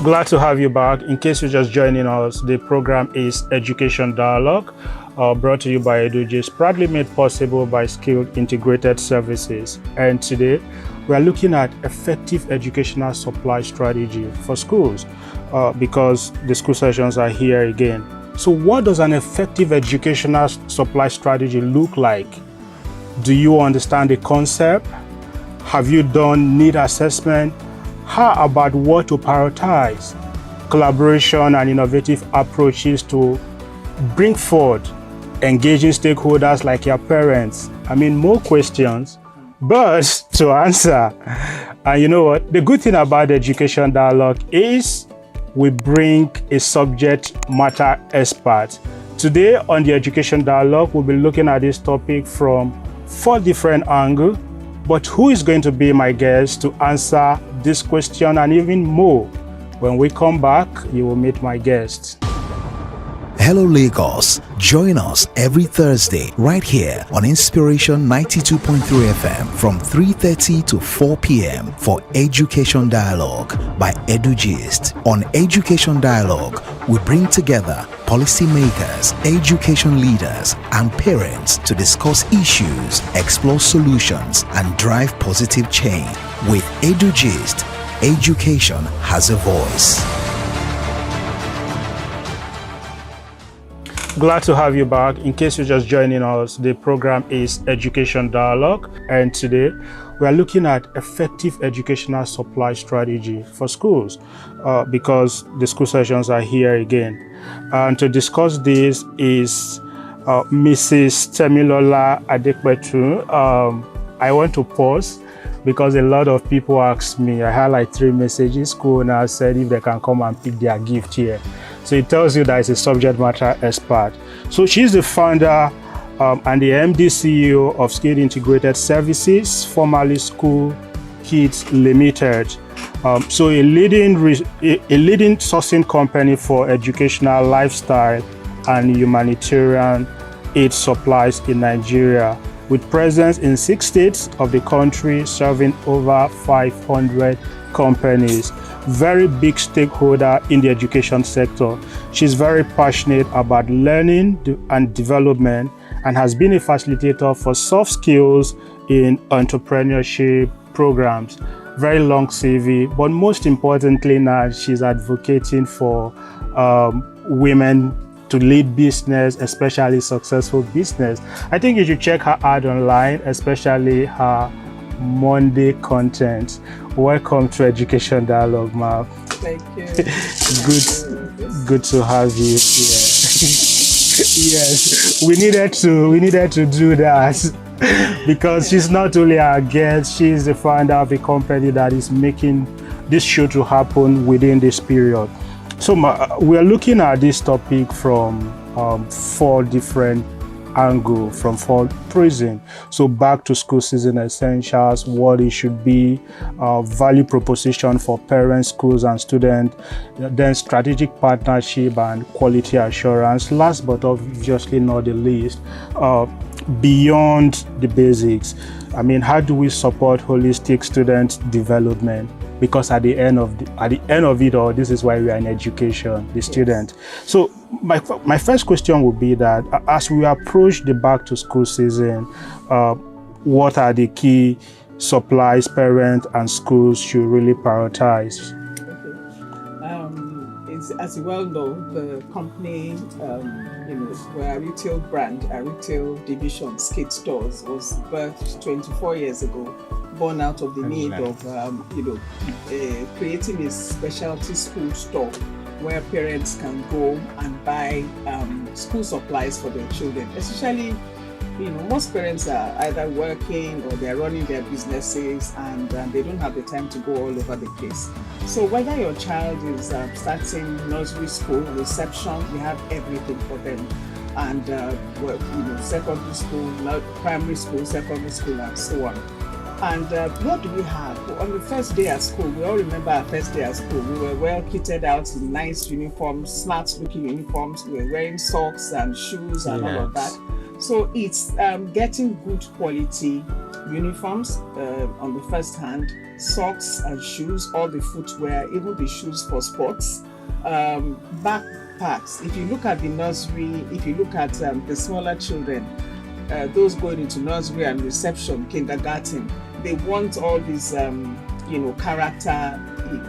Glad to have you back. In case you're just joining us, the program is Education Dialogue, brought to you by Edutech, proudly made possible by Skilled Integrated Services. And today, we are looking at effective educational supply strategy for schools because the school sessions are here again. So what does an effective educational supply strategy look like? Do you understand the concept? Have you done need assessment? How about what to prioritize? Collaboration and innovative approaches to bring forth engaging stakeholders like your parents. I mean, more questions, but to answer. And you know what? The good thing about the Education Dialogue is we bring a subject matter expert. Today on the Education Dialogue, we'll be looking at this topic from 4 different angles. But who is going to be my guest to answer this question and even more? When we come back, you will meet my guest. Hello Lagos, join us every Thursday right here on Inspiration 92.3 FM from 3:30 to 4 p.m. for Education Dialogue by Edutech. On Education Dialogue, we bring together policymakers, education leaders, and parents to discuss issues, explore solutions, and drive positive change. With Edutech, education has a voice. Glad to have you back. In case you're just joining us, the program is Education Dialogue, and today we are looking at effective educational supply strategy for schools because the school sessions are here again. And to discuss this is Mrs. Temilola Adepetun. I want to pause because a lot of people ask me. I had like 3 messages. School now said if they can come and pick their gift here. So it tells you that it's a subject matter expert. So she's the founder and the MD CEO of Skilled Integrated Services, formerly School Kids Limited. So a leading sourcing company for educational, lifestyle, and humanitarian aid supplies in Nigeria, with presence in 6 states of the country, serving over 500 companies. Very big stakeholder in the education sector. She's very passionate about learning and development and has been a facilitator for soft skills in entrepreneurship programs. Very long CV, but most importantly now she's advocating for women to lead business, especially successful business. I think you should check her ad online, especially her Monday content. Welcome to Education Dialogue, Ma. Thank you. Good to have you here. Yes, we needed to do that because she's not only our guest, she's the founder of a company that is making this show to happen within this period. So we are looking at this topic from 4 different angles, from 4 prisms. So back to school season essentials, what it should be, value proposition for parents, schools, and students, then strategic partnership and quality assurance. Last but obviously not the least, beyond the basics. I mean, how do we support holistic student development? Because at the end of it all, this is why we are in education, the student. So my first question would be that as we approach the back to school season, what are the key supplies parents and schools should really prioritize? Okay. As you well know, the company, we're a retail brand, a retail division, Skate Stores, was birthed 24 years ago. Born out of the need of, creating a specialty school store where parents can go and buy school supplies for their children. Especially, most parents are either working or they're running their businesses and they don't have the time to go all over the place. So whether your child is starting nursery school, reception, we have everything for them. And secondary school, primary school, secondary school, and so on. And what do we have? On the first day at school, we all remember our first day at school. We were well kitted out in nice uniforms, smart looking uniforms. We were wearing socks and shoes and all of that. So it's getting good quality uniforms on the first hand, socks and shoes, all the footwear, even the shoes for sports, backpacks. If you look at the nursery, if you look at the smaller children, those going into nursery and reception, kindergarten, they want all these,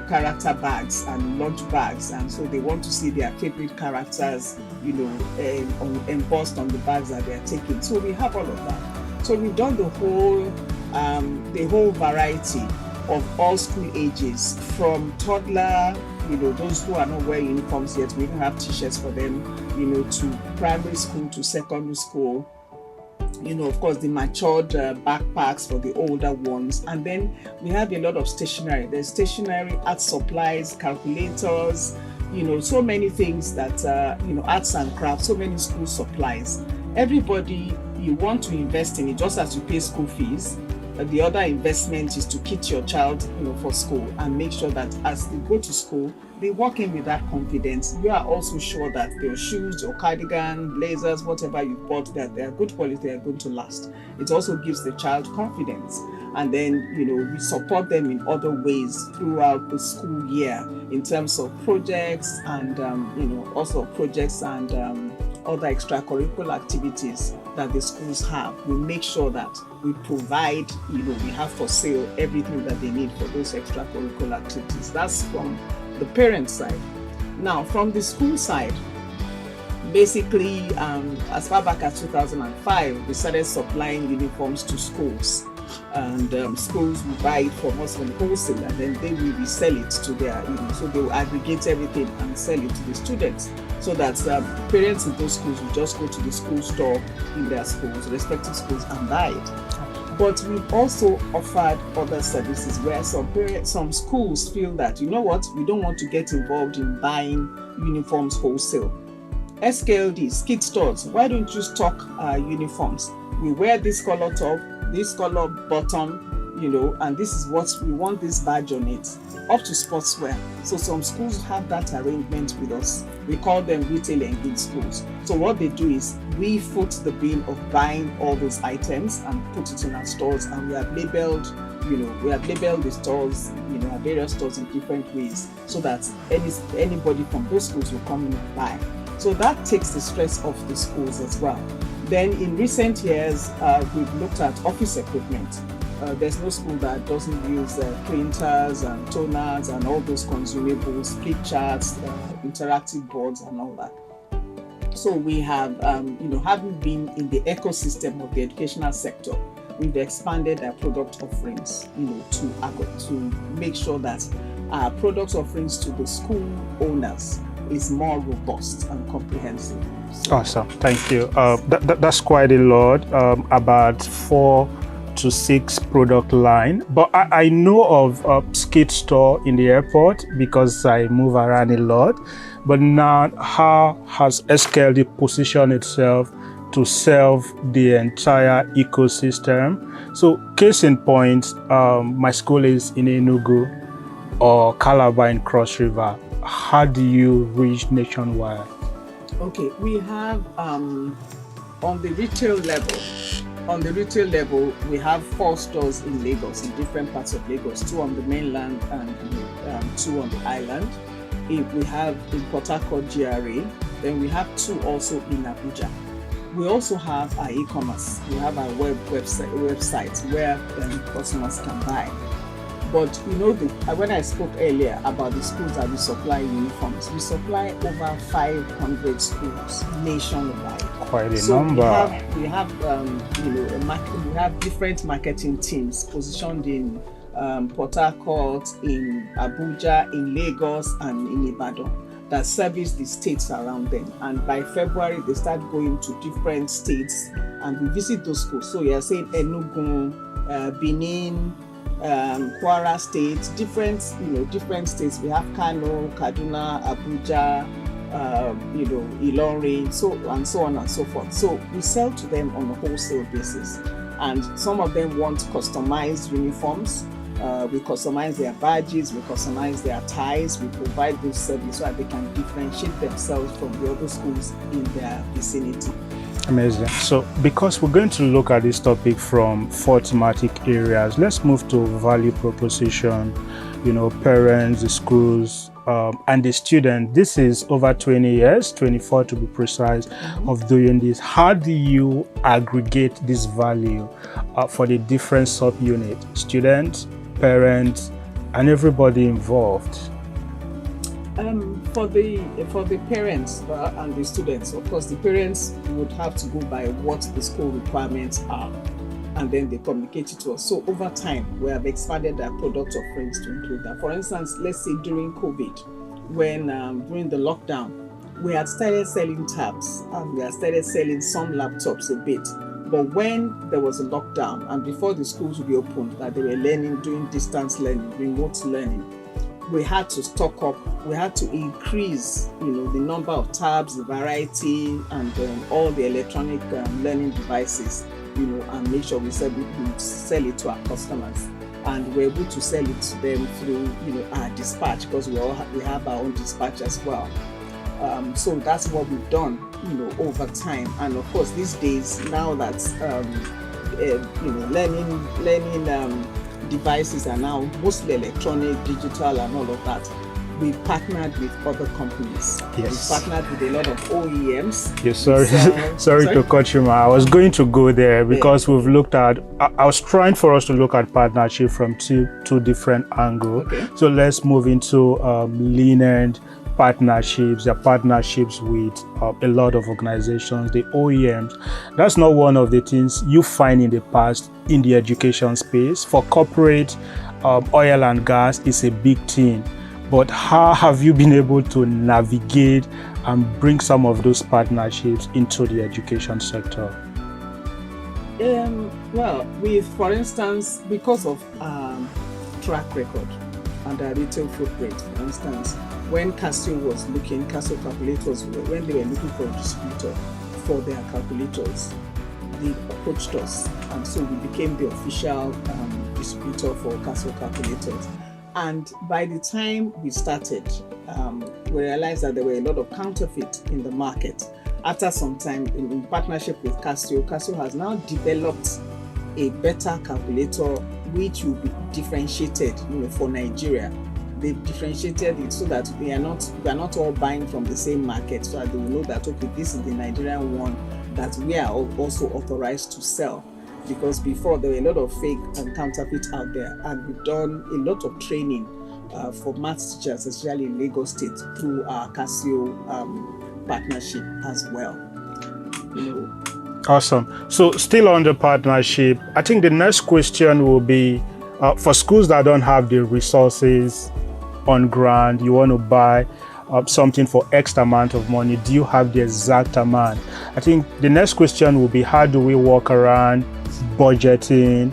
character bags and lunch bags, and so they want to see their favorite characters, embossed on the bags that they are taking. So we have all of that. So we've done the whole variety of all school ages, from toddler, those who are not wearing uniforms yet, we even have t-shirts for them, to primary school, to secondary school. Of course, the matured backpacks for the older ones. And then we have a lot of stationery. There's stationery, art supplies, calculators, so many things that, arts and crafts, so many school supplies. Everybody, you want to invest in it just as you pay school fees. The other investment is to kit your child, for school, and make sure that as they go to school, they walk in with that confidence. You are also sure that their shoes, your cardigan, blazers, whatever you bought, that they are good quality, they are going to last. It also gives the child confidence. And then, we support them in other ways throughout the school year in terms of projects and, also projects and other extracurricular activities that the schools have. We make sure that we provide, we have for sale everything that they need for those extracurricular activities. That's from the parent side. Now, from the school side, basically, as far back as 2005, we started supplying uniforms to schools. And schools will buy it from us from wholesale, and then they will resell it to their, so they will aggregate everything and sell it to the students. So that parents in those schools will just go to the school store in their schools, respective schools, and buy it. But we've also offered other services where some schools feel that, we don't want to get involved in buying uniforms wholesale. SKLD, skid stores, why don't you stock uniforms? We wear this color top, this color bottom, and this is what we want, this badge on it, up to sportswear. So some schools have that arrangement with us. We call them retail engaged schools. So what they do is we foot the bill of buying all those items and put it in our stores, and we have labeled the stores, our various stores in different ways, so that anybody from those schools will come in and buy. So that takes the stress off the schools as well. Then in recent years, we've looked at office equipment. There's no school that doesn't use printers and toners and all those consumables, flip charts, interactive boards and all that. So we have, having been in the ecosystem of the educational sector, we've expanded our product offerings, to make sure that our product offerings to the school owners is more robust and comprehensive. Awesome, thank you. That's quite a lot, about 4 to 6 product line. But I know of a skid store in the airport because I move around a lot. But now, how has SKLD positioned itself to serve the entire ecosystem? So, case in point, my school is in Enugu or Calabar in Cross River. How do you reach nationwide? Okay, we have on the retail level, we have 4 stores in Lagos, in different parts of Lagos, 2 on the mainland and 2 on the island. We have in Port Harcourt GRA, then we have 2 also in Abuja. We also have our e-commerce. We have our websites where customers can buy. But when I spoke earlier about the schools that we supply uniforms, we supply over 500 schools nationwide. Quite a number. We have we have different marketing teams positioned in Port Harcourt, in Abuja, in Lagos, and in Ibadan that service the states around them. And by February, they start going to different states and we visit those schools. So you're saying Enugu, Benin, Kwara State, different states. We have Kano, Kaduna, Abuja, Ilorin, so on and so forth. So we sell to them on a wholesale basis, and some of them want customized uniforms. We customize their badges, we customize their ties, we provide those services so that they can differentiate themselves from the other schools in their vicinity. Amazing. So, because we're going to look at this topic from 4 thematic areas, let's move to value proposition, parents, the schools, and the student. This is over 20 years, 24 to be precise, of doing this. How do you aggregate this value for the different subunits, students, parents, and everybody involved? For the parents and the students, of course, the parents would have to go by what the school requirements are, and then they communicate it to us. So over time, we have expanded our product offerings to include that. For instance, let's say during COVID, when during the lockdown, we had started selling tabs and we had started selling some laptops a bit. But when there was a lockdown and before the schools would be opened, that they were learning, doing distance learning, remote learning, we had to stock up, we had to increase, the number of tabs, the variety, and all the electronic learning devices, and make sure we sell it to our customers. And we're able to sell it to them through, our dispatch, because we have our own dispatch as well. So that's what we've done, over time. And of course, these days, now that, learning devices are now mostly electronic, digital, and all of that, we partnered with other companies. Yes. We partnered with a lot of OEMs. Yes, sorry to cut you, I was going to go there because we've looked at, I was trying for us to look at partnership from two different angles. Okay. So let's move into lean-end partnerships, the partnerships with a lot of organizations, the OEMs. That's not one of the things you find in the past in the education space. For corporate, oil and gas is a big thing. But how have you been able to navigate and bring some of those partnerships into the education sector? Well, for instance, because of track record and our retail footprint, for instance, when Casio was looking, Casio calculators, when they were looking for a distributor for their calculators, they approached us, and so we became the official distributor for Casio calculators. And by the time we started, we realized that there were a lot of counterfeit in the market. After some time, in partnership with Casio, Casio has now developed a better calculator which will be differentiated, for Nigeria. They've differentiated it so that we are not all buying from the same market, so that they will know that, okay, this is the Nigerian one that we are also authorized to sell. Because before, there were a lot of fake and counterfeit out there, and we've done a lot of training for maths teachers, especially in Lagos State, through our Casio partnership as well. Awesome. So still on the partnership, I think the next question will be, for schools that don't have the resources on ground, you want to buy something for X amount of money, do you have the exact amount? I think the next question will be, how do we work around budgeting,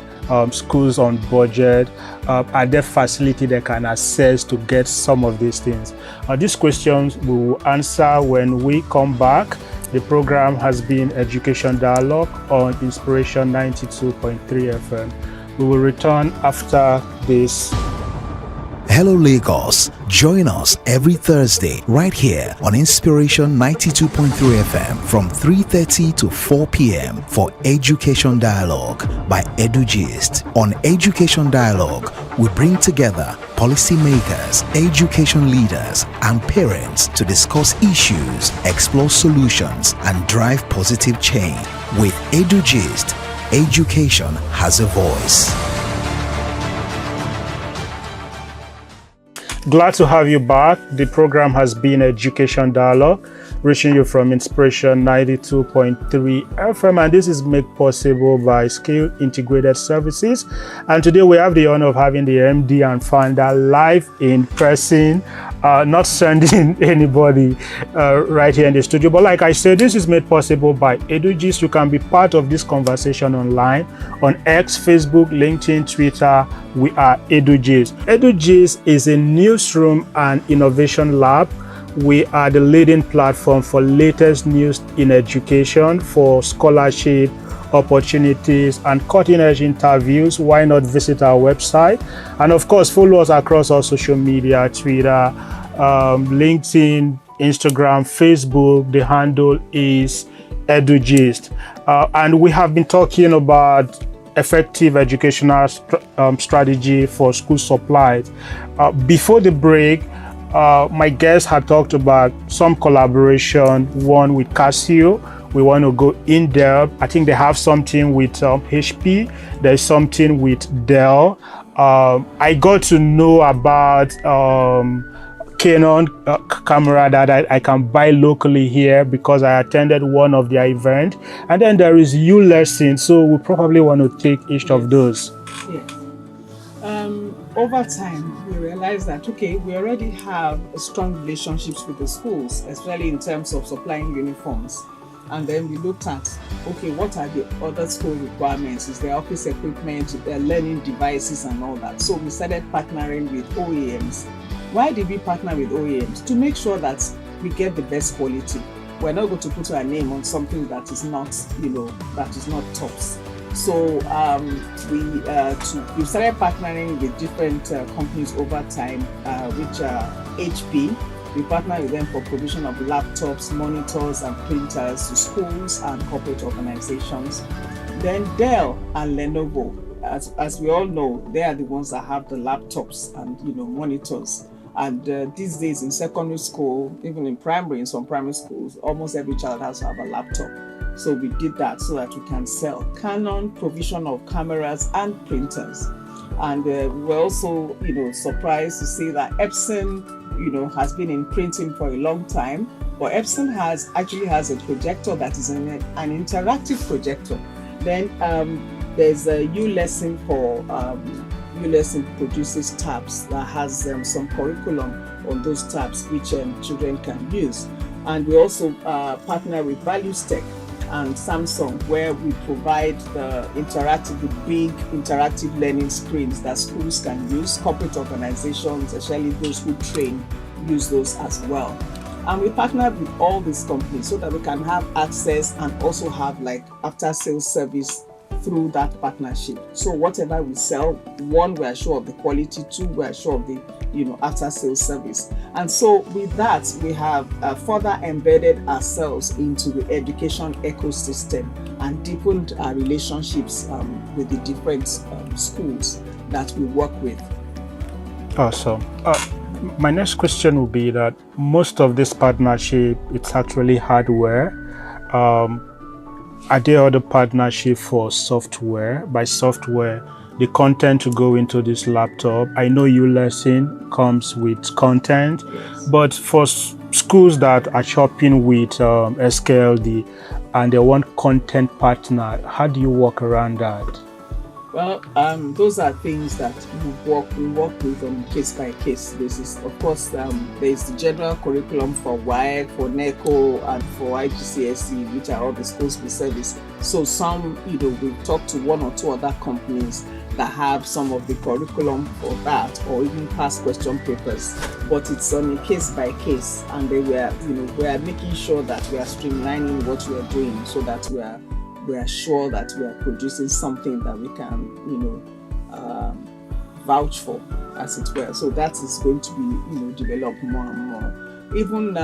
schools on budget? Are there facilities they can access to get some of these things? These questions we will answer when we come back. The program has been Education Dialogue on Inspiration 92.3 FM. We will return after this. Hello Lagos, join us every Thursday right here on Inspiration 92.3 FM from 3:30 to 4 p.m. for Education Dialogue by Edugist. On Education Dialogue, we bring together policymakers, education leaders, and parents to discuss issues, explore solutions, and drive positive change. With Edugist, education has a voice. Glad to have you back. The program has been Education Dialogue, reaching you from Inspiration 92.3 FM, and this is made possible by Skill Integrated Services. And today we have the honor of having the MD and founder live in person, not sending anybody right here in the studio. But like I said, this is made possible by Edugist. You can be part of this conversation online on X, Facebook, LinkedIn, Twitter. We are Edugist. Edugist is a newsroom and innovation lab. We are the leading platform for latest news in education, for scholarship, opportunities, and cutting-edge interviews. Why not visit our website? And of course, follow us across our social media, Twitter, LinkedIn, Instagram, Facebook. The handle is EduGist, and we have been talking about effective educational strategy for school supplies. Before the break, my guest had talked about some collaboration, one with Casio. We want to go in depth. I think they have something with HP. There's something with Dell. I got to know about Canon camera that I can buy locally here because I attended one of their events. And then there is U-Lesson, so we probably want to take each of those. Yes. Over time, we realized that, okay, we already have strong relationships with the schools, especially in terms of supplying uniforms. And then we looked at, okay, what are the other school requirements? Is there office equipment, their learning devices and all that? So we started partnering with OEMs. Why did we partner with OEMs? To make sure that we get the best quality. We're not going to put our name on something that is not, that is not tops. So we started partnering with different companies over time, which are HP. We partner with them for provision of laptops, monitors, and printers to schools and corporate organizations. Then Dell and Lenovo, as we all know, they are the ones that have the laptops and monitors. And these days in secondary school, even in some primary schools, almost every child has to have a laptop. So we did that so that we can sell Canon provision of cameras and printers. And we're also, surprised to see that Epson, has been in printing for a long time, but Epson actually has a projector that is an interactive projector. Then there's a U-Lesson for U-Lesson produces tabs that has some curriculum on those tabs which children can use. And we also partner with Edutech and Samsung, where we provide the big interactive learning screens that schools can use. Corporate organizations, especially those who train, use those as well. And we partner with all these companies so that we can have access and also have after sales service through that partnership. So whatever we sell, one, we are sure of the quality, two, we are sure of the after sales service. And so with that, we have further embedded ourselves into the education ecosystem and deepened our relationships with the different schools that we work with. Awesome. My next question will be that most of this partnership, it's actually hardware. Are there other partnership for software? By software, the content to go into this laptop. I know U-Lesson comes with content, yes. But for schools that are shopping with SKLD and they want content partner, how do you work around that? Well, those are things that we work with on a case-by-case basis. Of course, there is the general curriculum for WAEC, for NECO, and for IGCSE, which are all the schools we service. So some, we've talked to one or two other companies that have some of the curriculum for that, or even past question papers. But it's on a case-by-case, and we are making sure that we are streamlining what we are doing so that we are sure that we are producing something that we can, vouch for, as it were. So that is going to be, developed more and more. Even,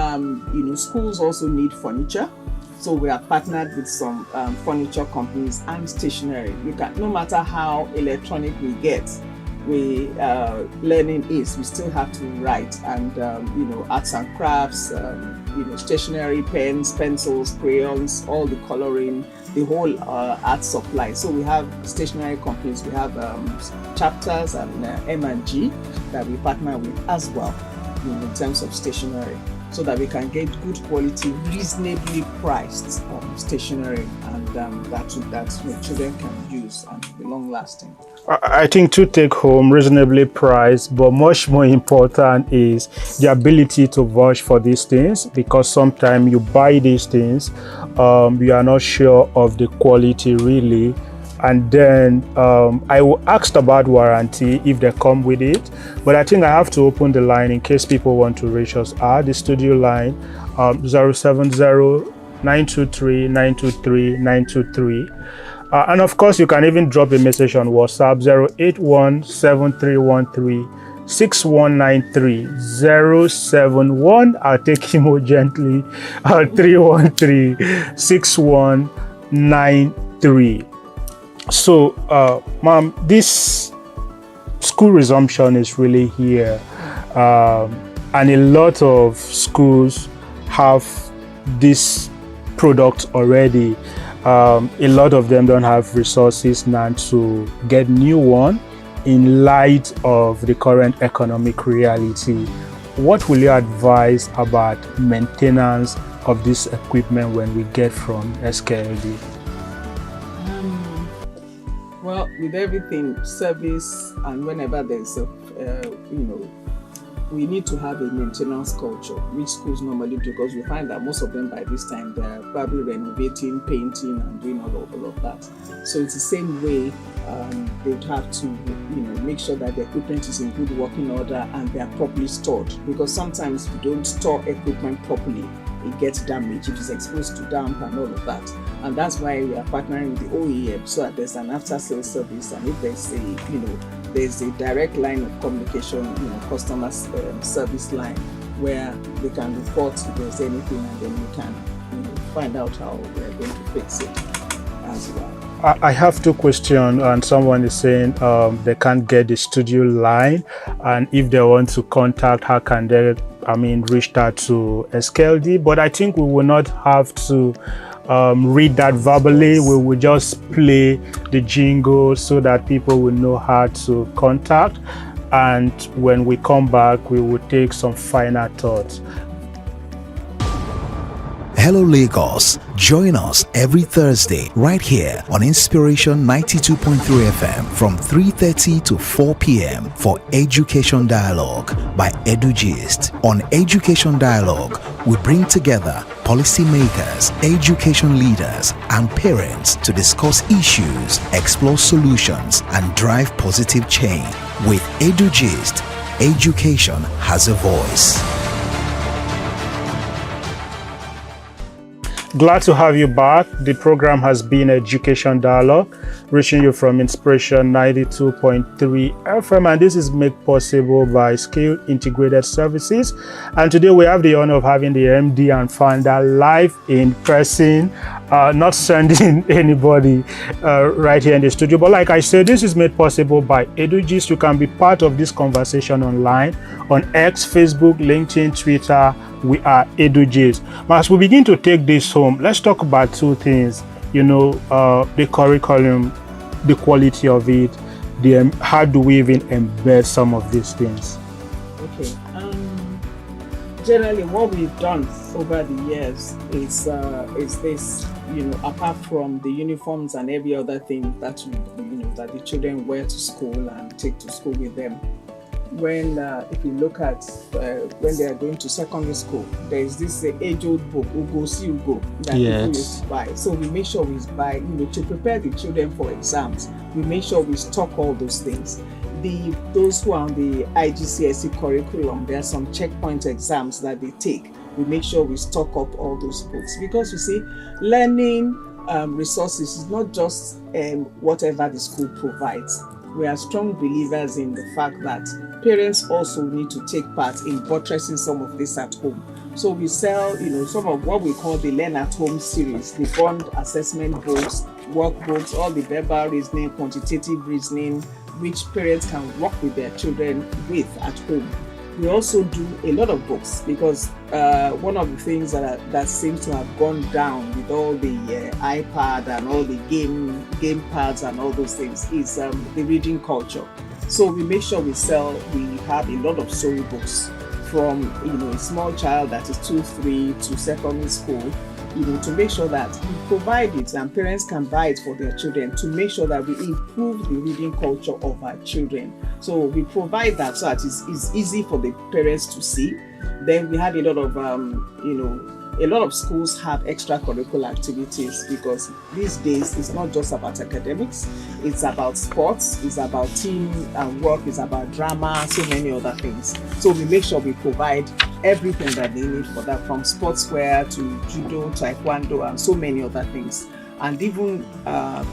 schools also need furniture. So we are partnered with some furniture companies and stationery. No matter how electronic we get, learning is, we still have to write and, arts and crafts, stationery, pens, pencils, crayons, all the coloring, the whole art supply. So we have stationery companies, we have chapters and M&G that we partner with as well, in terms of stationery, so that we can get good quality, reasonably priced stationery, and that children can use and be long lasting. I think to take home, reasonably priced, but much more important is the ability to vouch for these things, because sometimes you buy these things, you are not sure of the quality really. And then I asked about warranty if they come with it, but I think I have to open the line in case people want to reach us at the studio line, 070-923-923-923. And of course, you can even drop a message on WhatsApp, 081-7313 6193-071. I'll take him more gently. 313-6193. So, ma'am, this school resumption is really here. And a lot of schools have this product already. A lot of them don't have resources now to get new one in light of the current economic reality. What will you advise about maintenance of this equipment when we get from SKLD? Well, with everything, service, and whenever there's a, we need to have a maintenance culture, which schools normally do, because we find that most of them by this time they're probably renovating, painting, and doing all of that. So it's the same way they'd have to, make sure that the equipment is in good working order and they are properly stored. Because sometimes if you don't store equipment properly, it gets damaged, it is exposed to damp and all of that. And that's why we are partnering with the OEMs, so that there's an after-sales service, and if there's there's a direct line of communication, customer service line, where they can report if there's anything, and then we can find out how we're going to fix it as well. I have two questions, and someone is saying they can't get the studio line, and if they want to contact, how can they reach out to SKLD? But I think we will not have to read that verbally. We will just play the jingle so that people will know how to contact, and when we come back we will take some final thoughts. Hello Lagos. Join us every Thursday right here on Inspiration 92.3 FM from 3:30 to 4 p.m. for Education Dialogue by Edugist. On Education Dialogue, we bring together policymakers, education leaders, and parents to discuss issues, explore solutions, and drive positive change. With Edugist, education has a voice. Glad to have you back. The program has been Education Dialogue, reaching you from Inspiration 92.3 FM, and this is made possible by Skill Integrated Services. And today we have the honor of having the MD and founder live in person, not sending anybody right here in the studio. But like I said, this is made possible by Edugist. You can be part of this conversation online on X, Facebook, LinkedIn, Twitter. We are Edugist. As we begin to take this home, let's talk about two things. The curriculum, the quality of it, how do we even embed some of these things? Okay. Generally, what we've done over the years is this. Apart from the uniforms and every other thing that that the children wear to school and take to school with them. When if you look at when they are going to secondary school, there is this age-old book, Ugo Si Ugo, that people used to buy. So we make sure we buy, to prepare the children for exams. We make sure we stock all those things. Those who are on the IGCSE curriculum, there are some checkpoint exams that they take. We make sure we stock up all those books, because you see, learning resources is not just whatever the school provides. We are strong believers in the fact that parents also need to take part in buttressing some of this at home. So we sell, some of what we call the Learn at Home series, the bond assessment books, workbooks, all the verbal reasoning, quantitative reasoning, which parents can work with their children with at home. We also do a lot of books, because one of the things that seems to have gone down with all the iPad and all the game pads and all those things is the reading culture. So we make sure we have a lot of storybooks from a small child that is 2-3 to secondary school, to make sure that we provide it and parents can buy it for their children, to make sure that we improve the reading culture of our children. So we provide that so that it's easy for the parents to see. Then we have a lot of a lot of schools have extracurricular activities, because these days it's not just about academics, it's about sports, it's about team and work, it's about drama, so many other things. So we make sure we provide everything that they need for that, from sportswear to judo, taekwondo, and so many other things. And even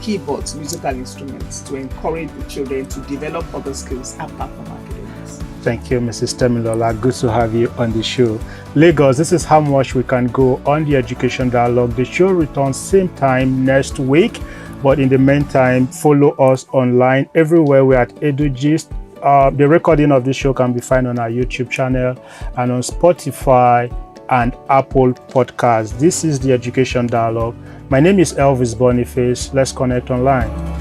keyboards, musical instruments, to encourage the children to develop other skills apart from academics. Thank you, Mrs. Temilola. Good to have you on the show. Lagos, this is how much we can go on the Education Dialogue. The show returns same time next week. But in the meantime, follow us online everywhere. We're at EduGist. The recording of this show can be found on our YouTube channel and on Spotify and Apple Podcasts. This is the Education Dialogue. My name is Elvis Boniface. Let's connect online.